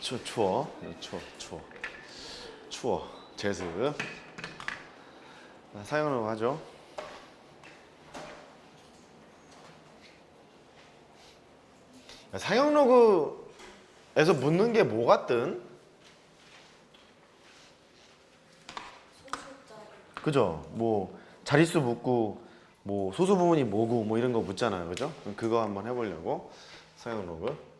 추워. 추워. 제습. 사용으로 하죠. 사용 로그에서 묻는 게 뭐 같든? 그죠? 뭐 자릿수 묻고 뭐 소수 부분이 뭐고 뭐 이런 거 묻잖아요. 그죠? 그거 한번 해보려고 사용 로그.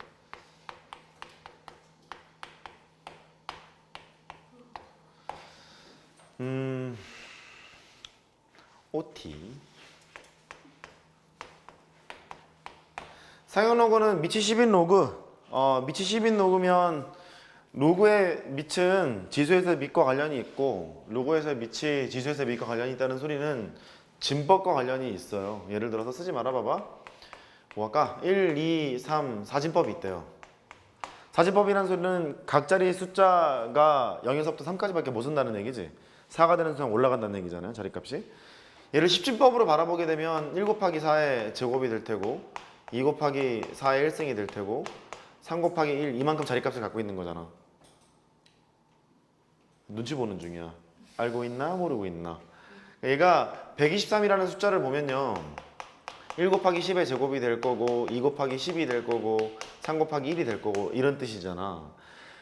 OT. 사용 로그는 밑이 10인 로그. 밑이 10인 로그면 로그의 밑은 지수에서 밑과 관련이 있고 로그에서 밑이 지수에서 밑과 관련이 있다는 소리는 진법과 관련이 있어요. 예를 들어서 쓰지 말아봐봐. 뭐 할까? 1, 2, 3, 사진법이 있대요. 사진법이라는 소리는 각자리 숫자가 0에서부터 3까지밖에 못 쓴다는 얘기지. 4가 되는 순간 올라간다는 얘기잖아요. 자리값이. 얘를 십진법으로 바라보게 되면 1 곱하기 4의 제곱이 될 테고 2 곱하기 4의 1승이 될 테고 3 곱하기 1 이만큼 자리값을 갖고 있는 거잖아. 눈치 보는 중이야. 알고 있나 모르고 있나. 얘가 123이라는 숫자를 보면요 1 곱하기 10의 제곱이 될 거고 2 곱하기 10이 될 거고 3 곱하기 1이 될 거고 이런 뜻이잖아.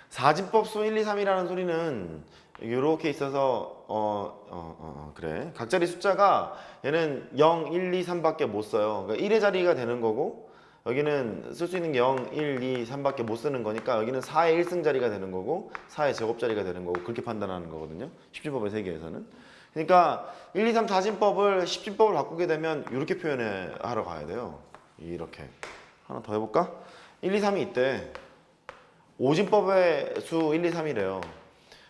사진법수 1, 2, 3이라는 소리는 이렇게 있어서 그래. 각자리 숫자가 얘는 0, 1, 2, 3밖에 못 써요. 그러니까 1의 자리가 되는 거고 여기는 쓸 수 있는 게 0, 1, 2, 3밖에 못 쓰는 거니까 여기는 4의 1승 자리가 되는 거고 4의 제곱 자리가 되는 거고 그렇게 판단하는 거거든요. 십진법의 세계에서는. 그러니까 1, 2, 3 사진법을 십진법을 바꾸게 되면 이렇게 표현해 하러 가야 돼요. 이렇게. 하나 더 해볼까? 1, 2, 3이 있대. 오진법의 수 1, 2, 3이래요.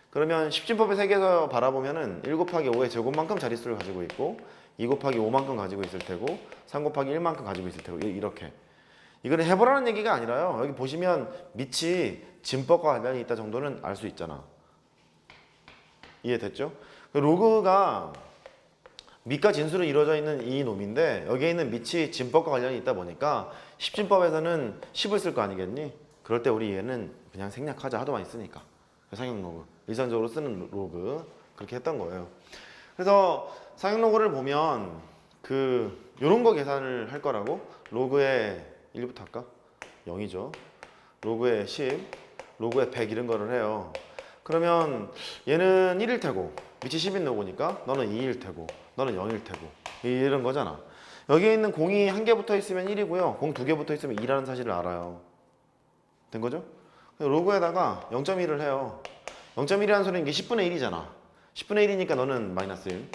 그러면 십진법의 세계에서 바라보면은 1 곱하기 5의 제곱만큼 자릿수를 가지고 있고 2 곱하기 5만큼 가지고 있을 테고 3 곱하기 1만큼 가지고 있을 테고 이렇게. 이거는 해보라는 얘기가 아니라요. 여기 보시면 밑이 진법과 관련이 있다 정도는 알 수 있잖아. 이해됐죠? 로그가 밑과 진수로 이루어져 있는 이 놈인데 여기에 있는 밑이 진법과 관련이 있다 보니까 십진법에서는 10을 쓸 거 아니겠니? 그럴 때 우리 얘는 그냥 생략하자. 하도 많이 쓰니까. 상용 로그. 일상적으로 쓰는 로그. 그렇게 했던 거예요. 그래서 상용 로그를 보면 요런 거 계산을 할 거라고. 로그의 1부터 할까? 0이죠. 로그의 10, 로그의 100 이런 거를 해요. 그러면 얘는 1일 테고 밑이 10인 로그니까 너는 2일 테고 너는 0일 테고 이런 거잖아. 여기에 있는 공이 한 개 붙어 있으면 1이고요. 공 두 개 붙어 있으면 2라는 사실을 알아요. 된 거죠? 로그에다가 0.1을 해요. 0.1이라는 소리는 이게 10분의 1이잖아. 10분의 1이니까 너는 마이너스 1.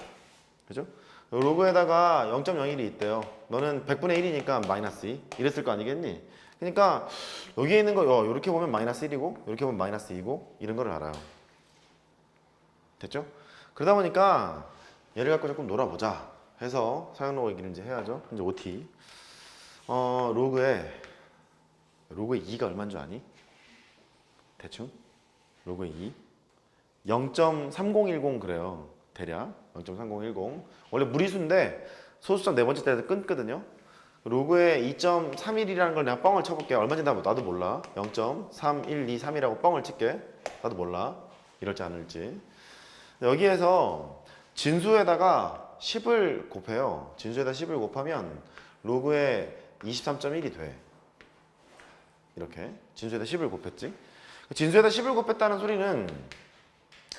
그죠? 로그에다가 0.01이 있대요. 너는 100분의 1이니까 마이너스 2. 이랬을 거 아니겠니? 그러니까 여기에 있는 거 이렇게 보면 마이너스 1이고 이렇게 보면 마이너스 2고 이런 거를 알아요. 됐죠? 그러다 보니까 얘를 갖고 조금 놀아보자 해서 사용 로그 얘기를 이제 해야죠. 이제 OT. 로그에 2가 얼마인 줄 아니? 대충? 로그의 2 0.3010 그래요. 대략 0.3010 원래 무리수인데 소수점 네 번째 때에서 끊거든요. 로그의 2.31이라는 걸 내가 뻥을 쳐볼게요. 얼마인지 나도 몰라. 0.3123이라고 뻥을 칠게. 나도 몰라. 이럴지 안 이럴지. 여기에서 진수에다가 10을 곱해요. 진수에다 10을 곱하면 로그의 23.1이 돼. 이렇게 진수에다 10을 곱했지. 진수에다 10을 곱했다는 소리는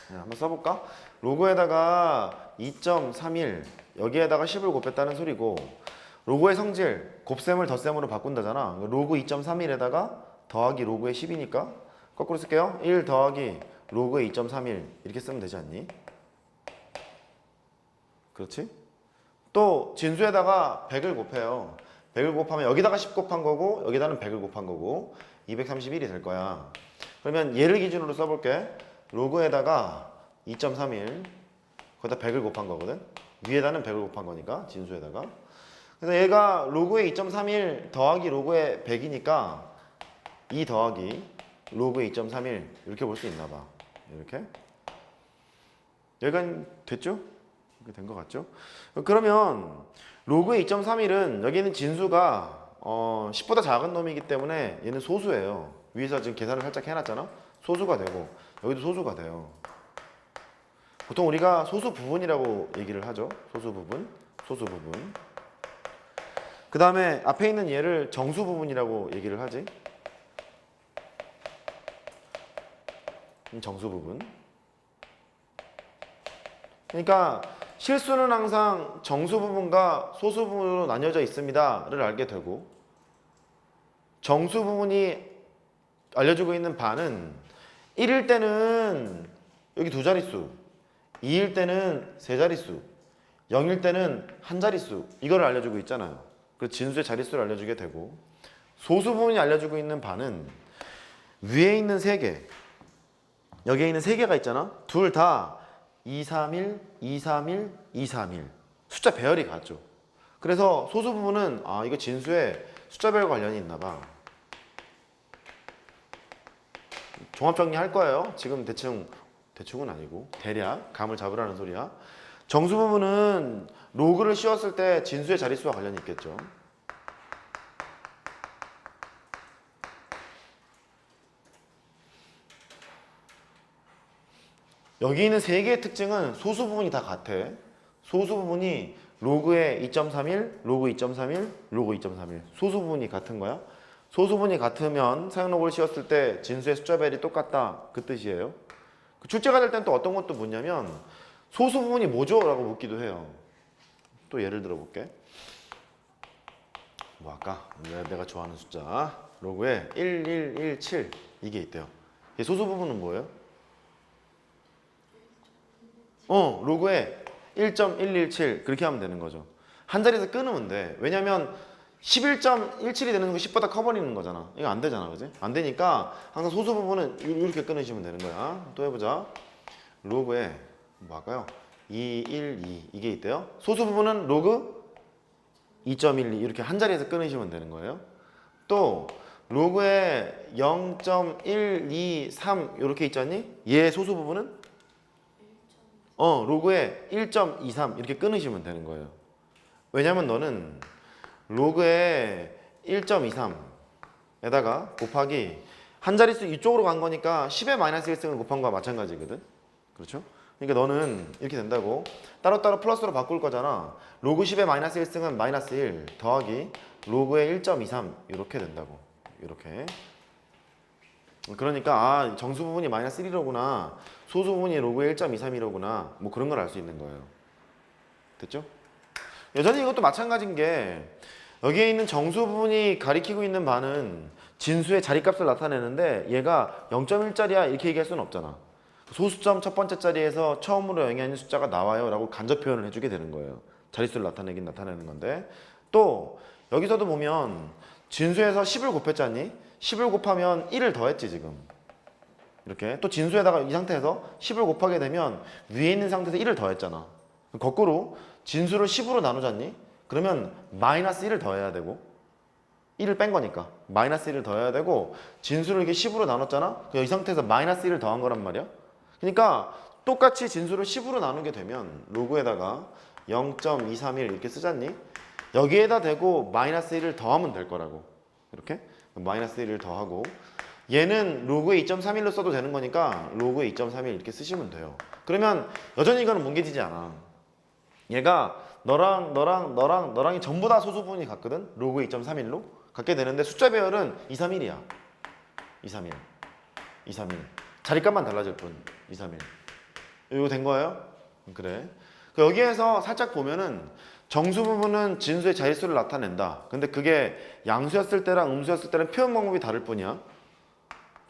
한번 써볼까? 로그에다가 2.31 여기에다가 10을 곱했다는 소리고 로그의 성질 곱셈을 덧셈으로 바꾼다잖아. 로그 2.31에다가 더하기 로그의 10이니까 거꾸로 쓸게요. 1 더하기 로그의 2.31 이렇게 쓰면 되지 않니? 그렇지? 또 진수에다가 100을 곱해요. 100을 곱하면 여기다가 10 곱한 거고 여기다는 100을 곱한 거고 231이 될 거야. 그러면 얘를 기준으로 써볼게. 로그에다가 2.31 거기다 100을 곱한 거거든. 위에다는 100을 곱한 거니까 진수에다가. 그래서 얘가 로그의 2.31 더하기 로그의 100이니까 2 더하기 로그의 2.31 이렇게 볼 수 있나 봐. 이렇게. 여기가 됐죠? 이렇게 된 것 같죠? 그러면 로그의 2.31은 여기 있는 진수가 10보다 작은 놈이기 때문에 얘는 소수예요. 위에서 지금 계산을 살짝 해놨잖아. 소수가 되고 여기도 소수가 돼요. 보통 우리가 소수 부분이라고 얘기를 하죠. 소수 부분, 소수 부분. 그 다음에 앞에 있는 얘를 정수 부분이라고 얘기를 하지. 정수 부분. 그러니까 실수는 항상 정수 부분과 소수 부분으로 나뉘어져 있습니다를 알게 되고, 정수 부분이 알려주고 있는 반은 1일 때는 여기 두 자릿수, 2일 때는 세 자릿수, 0일 때는 한 자릿수, 이걸 알려주고 있잖아요. 그 진수의 자릿수를 알려주게 되고, 소수 부분이 알려주고 있는 반은 위에 있는 세 개, 여기에 있는 세 개가 있잖아. 둘 다 2, 3, 1, 2, 3, 1, 2, 3, 1. 숫자 배열이 같죠. 그래서 소수 부분은 아 이거 진수에 숫자 배열 관련이 있나 봐. 종합 정리할 거예요. 지금 대충은 아니고 대략 감을 잡으라는 소리야. 정수 부분은 로그를 씌웠을 때 진수의 자릿수와 관련이 있겠죠. 여기 있는 세 개의 특징은 소수 부분이 다 같아. 소수 부분이 로그의 2.31, 로그 2.31, 로그 2.31. 소수 부분이 같은 거야. 소수 부분이 같으면 사용 로그를 씌웠을 때 진수의 숫자 배열이 똑같다. 그 뜻이에요. 출제가 될 땐 또 어떤 것도 묻냐면 소수 부분이 뭐죠? 라고 묻기도 해요. 또 예를 들어 볼게. 뭐 아까 내가 좋아하는 숫자 로그에 1117 이게 있대요. 이 소수 부분은 뭐예요? 로그에 1.117 그렇게 하면 되는 거죠. 한 자리에서 끊으면 돼. 왜냐면 11.17이 되는 거 10보다 커버리는 거잖아. 이거 안 되잖아, 그지? 안 되니까 항상 소수 부분은 이렇게 끊으시면 되는 거야. 또 해보자. 로그에 뭐 할까요? 212 이게 있대요. 소수 부분은 로그 2.12 이렇게 한 자리에서 끊으시면 되는 거예요. 또 로그에 0.123 이렇게 있잖니? 얘 소수 부분은 로그에 1.23 이렇게 끊으시면 되는 거예요. 왜냐면 너는 로그에 1.23에다가 곱하기 한 자릿수 이쪽으로 간 거니까 10의 마이너스 1승을 곱한 거와 마찬가지거든. 그렇죠? 그러니까 너는 이렇게 된다고 따로따로 플러스로 바꿀 거잖아. 로그 10의 마이너스 1승은 마이너스 1 더하기 로그의 1.23 이렇게 된다고. 이렇게. 그러니까 아 정수 부분이 마이너스 1이로구나. 소수 부분이 로그의 1.23이로구나. 뭐 그런 걸 알 수 있는 거예요. 됐죠? 여전히 이것도 마찬가지인 게 여기에 있는 정수 부분이 가리키고 있는 바는 진수의 자리값을 나타내는데 얘가 0.1짜리야 이렇게 얘기할 수는 없잖아. 소수점 첫 번째 자리에서 처음으로 영향있는 숫자가 나와요 라고 간접 표현을 해주게 되는 거예요. 자릿수를 나타내긴 나타내는 건데 또 여기서도 보면 진수에서 10을 곱했잖니? 10을 곱하면 1을 더했지 지금. 이렇게 또 진수에다가 이 상태에서 10을 곱하게 되면 위에 있는 상태에서 1을 더했잖아. 거꾸로 진수를 10으로 나누잖니? 그러면 마이너스 1을 더해야 되고 1을 뺀 거니까 마이너스 1을 더해야 되고 진수를 이렇게 10으로 나눴잖아? 이 상태에서 마이너스 1을 더한 거란 말이야. 그러니까 똑같이 진수를 10으로 나누게 되면 로그에다가 0.231 이렇게 쓰잖니? 여기에다 대고 마이너스 1을 더하면 될 거라고. 이렇게 마이너스 1을 더하고 얘는 로그의 2.31로 써도 되는 거니까 로그의 2.31 이렇게 쓰시면 돼요. 그러면 여전히 이거는 뭉개지지 않아. 얘가 너랑이 전부 다 소수 부분이 같거든? 로그 2.31로 갖게 되는데 숫자 배열은 231이야. 231. 231. 자리값만 달라질 뿐. 231. 이거 된 거예요? 그래. 여기에서 살짝 보면은 정수 부분은 진수의 자릿수를 나타낸다. 근데 그게 양수였을 때랑 음수였을 때는 표현 방법이 다를 뿐이야.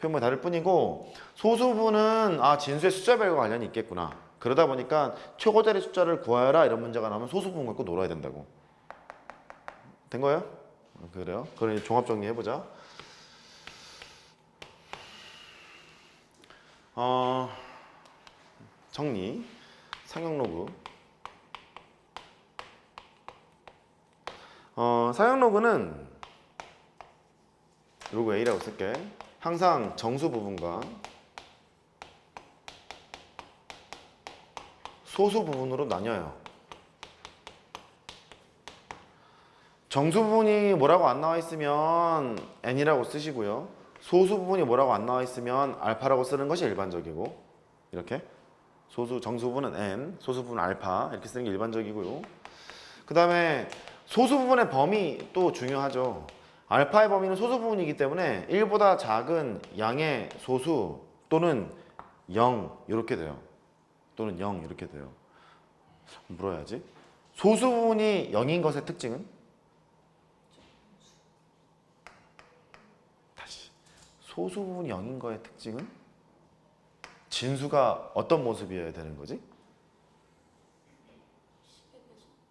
표현 방법이 다를 뿐이고 소수 부분은 아 진수의 숫자 배열과 관련이 있겠구나. 그러다 보니까 최고자리 숫자를 구하여라 이런 문제가 나오면 소수 부분 갖고 놀아야 된다고. 된 거예요? 그래요? 그럼 종합 정리해보자. 정리. 상용 로그. 상용 로그는 로그 A라고 쓸게. 항상 정수 부분과 소수 부분으로 나뉘어요. 정수 부분이 뭐라고 안 나와 있으면 n이라고 쓰시고요. 소수 부분이 뭐라고 안 나와 있으면 알파라고 쓰는 것이 일반적이고 이렇게 소수 정수 부분은 n, 소수 부분 알파 이렇게 쓰는 게 일반적이고요. 그 다음에 소수 부분의 범위 또 중요하죠. 알파의 범위는 소수 부분이기 때문에 1보다 작은 양의 소수 또는 0 이렇게 돼요. 또는 0 이렇게 돼요. 물어야지. 소수 부분이 0인 것의 특징은? 다시. 소수 부분이 0인 거의 특징은? 진수가 어떤 모습이어야 되는 거지?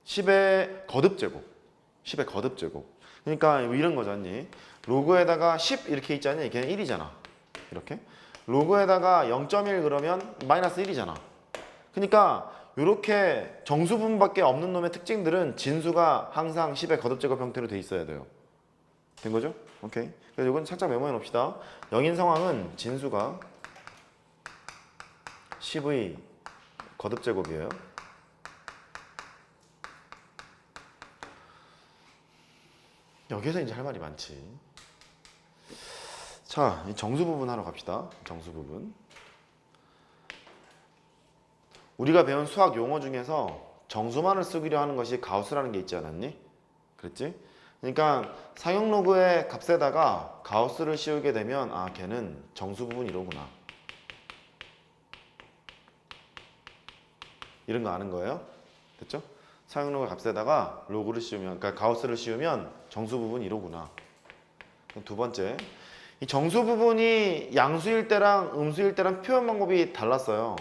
10의 거듭제곱. 10의 거듭제곱. 그러니까 이런 거죠, 언니. 로그에다가 10 이렇게 있지 않냐? 걔는 1이잖아. 이렇게. 로그에다가 0.1 그러면 마이너스 1이잖아. 그러니까 이렇게 정수 부분밖에 없는 놈의 특징들은 진수가 항상 10의 거듭제곱 형태로 돼 있어야 돼요. 된 거죠? 오케이. 그래서 이건 살짝 메모해 놓읍시다. 0인 상황은 진수가 10의 거듭제곱이에요. 여기서 이제 할 말이 많지. 자, 이 정수 부분 하러 갑시다. 정수 부분. 우리가 배운 수학 용어 중에서 정수만을 쓰기로 하는 것이 가우스라는 게 있지 않았니? 그랬지? 그러니까 사용 로그의 값에다가 가우스를 씌우게 되면 아, 걔는 정수 부분 이러구나. 이런 거 아는 거예요? 됐죠? 사용 로그 값에다가 로그를 씌우면, 그러니까 가우스를 씌우면 정수 부분 이러구나. 두 번째, 이 정수 부분이 양수일 때랑 음수일 때랑 표현 방법이 달랐어요.